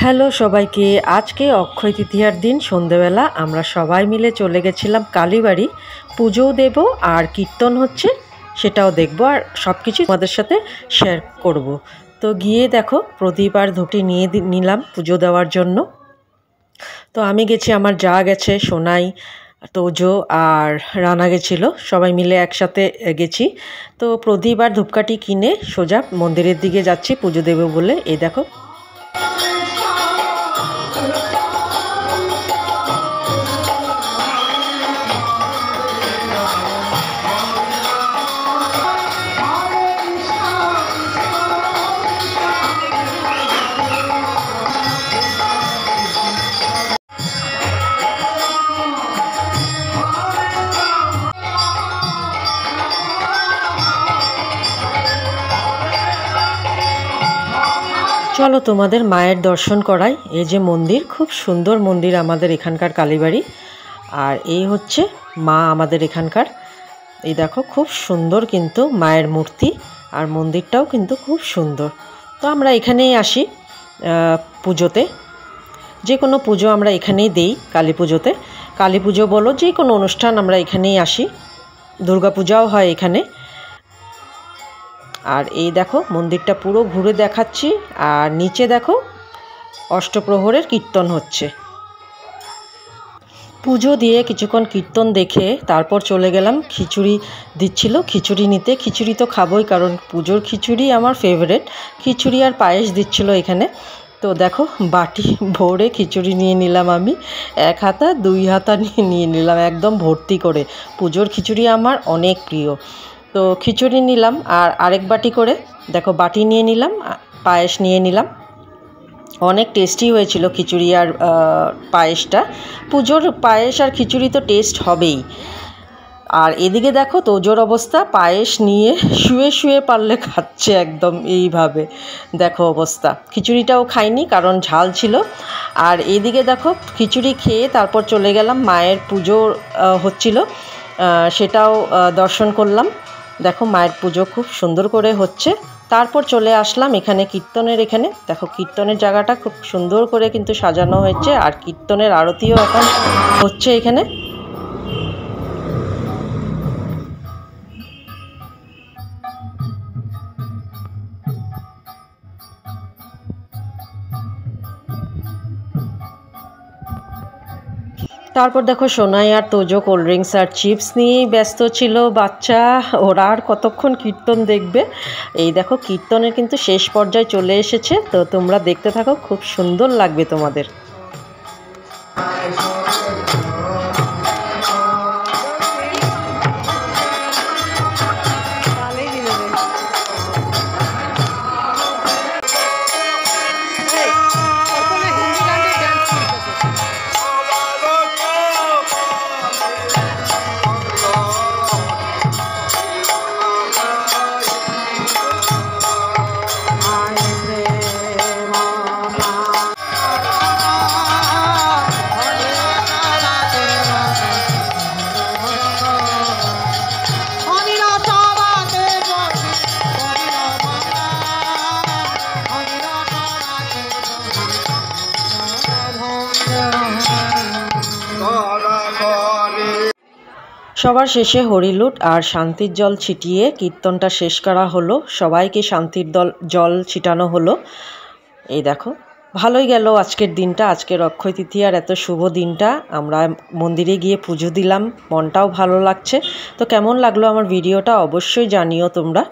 Hello সবাইকে। আজকে অক্ষয় তৃতীয়ার দিন সন্ধেবেলা আমরা সবাই মিলে চলে গেছিলাম কালীবাড়ি। পুজোও দেব আর কীর্তন হচ্ছে সেটাও দেখব, আর সব কিছু তোমাদের সাথে শেয়ার করব। তো গিয়ে দেখো প্রদীপ আর ধূপটি নিয়ে নিলাম পুজো দেওয়ার জন্য। তো আমি গেছি, আমার যা গেছে, সোনাই, তোজো আর রানা গেছিল, সবাই মিলে একসাথে গেছি। তো প্রদীপ আর ধূপকাঠি কিনে সোজা মন্দিরের দিকে যাচ্ছি পুজো দেব বলে। এই দেখো চলো তোমাদের মায়ের দর্শন করাই। এই যে মন্দির, খুব সুন্দর মন্দির আমাদের এখানকার কালীবাড়ি। আর এই হচ্ছে মা আমাদের এখানকার। এই দেখো খুব সুন্দর কিন্তু মায়ের মূর্তি, আর মন্দিরটাও কিন্তু খুব সুন্দর। তো আমরা এখানেই আসি পুজোতে, যে কোনো পুজো আমরা এখানেই দেই। কালী পুজোতে, কালী পুজো বলো, যে কোনো অনুষ্ঠান আমরা এখানেই আসি। দুর্গা পূজাও হয় এখানে। আর এই দেখো মন্দিরটা পুরো ঘুরে দেখাচ্ছি। আর নিচে দেখো অষ্টপ্রহরের কীর্তন হচ্ছে। পুজো দিয়ে কিছুক্ষণ কীর্তন দেখে তারপর চলে গেলাম, খিচুড়ি দিচ্ছিল, খিচুড়ি নিতে। খিচুড়ি তো খাবোই, কারণ পুজোর খিচুড়ি আমার ফেভারেট। খিচুড়ি আর পায়েস দিচ্ছিল এখানে। তো দেখো বাটি ভরে খিচুড়ি নিয়ে নিলাম আমি, 1 হাতা 2 হাতা নিয়ে নিলাম, একদম ভর্তি করে। পুজোর খিচুড়ি আমার অনেক প্রিয়। তো খিচুড়ি নিলাম, আর আরেক বাটি করে দেখো বাটি নিয়ে নিলাম, পায়েস নিয়ে নিলাম। অনেক টেস্টি হয়েছিল খিচুড়ি আর পায়েসটা। পুজোর পায়েস আর খিচুড়ি তো টেস্ট হবেই। আর এদিকে দেখো তোজোর অবস্থা, পায়েস নিয়ে শুয়ে শুয়ে পারলে খাচ্ছে একদম এইভাবে। দেখো অবস্থা। খিচুড়িটাও খাইনি কারণ ঝাল ছিল। আর এদিকে দেখো খিচুড়ি খেয়ে তারপর চলে গেলাম, মায়ের পুজো হচ্ছিল, সেটাও দর্শন করলাম। দেখো মায়ের পুজো খুব সুন্দর করে হচ্ছে। তারপর চলে আসলাম এখানে কীর্তনের এখানে। দেখো কীর্তনের জায়গাটা খুব সুন্দর করে কিন্তু সাজানো হয়েছে, আর কীর্তনের আরতিও এখন হচ্ছে এখানে। তারপর দেখো সোনাই আর তোজো কোল্ড ড্রিঙ্কস আর চিপস নিয়েই ব্যস্ত ছিল। বাচ্চা, ওরা আর কতক্ষণ কীর্তন দেখবে। এই দেখো কীর্তনের কিন্তু শেষ পর্যায়ে চলে এসেছে, তো তোমরা দেখতে থাকো, খুব সুন্দর লাগবে তোমাদের। সবার শেষে হরিলুট আর শান্তির জল ছিটিয়ে কীর্তনটা শেষ করা হলো। সবাইকে শান্তির জল ছিটানো হলো। এই দেখো ভালোই গেল আজকের দিনটা, আজকের অক্ষয় তৃতীয়ার এত শুভ দিনটা। আমরা মন্দিরে গিয়ে পুজো দিলাম, মনটাও ভালো লাগছে। তো কেমন লাগলো আমার ভিডিওটা অবশ্যই জানিও তোমরা।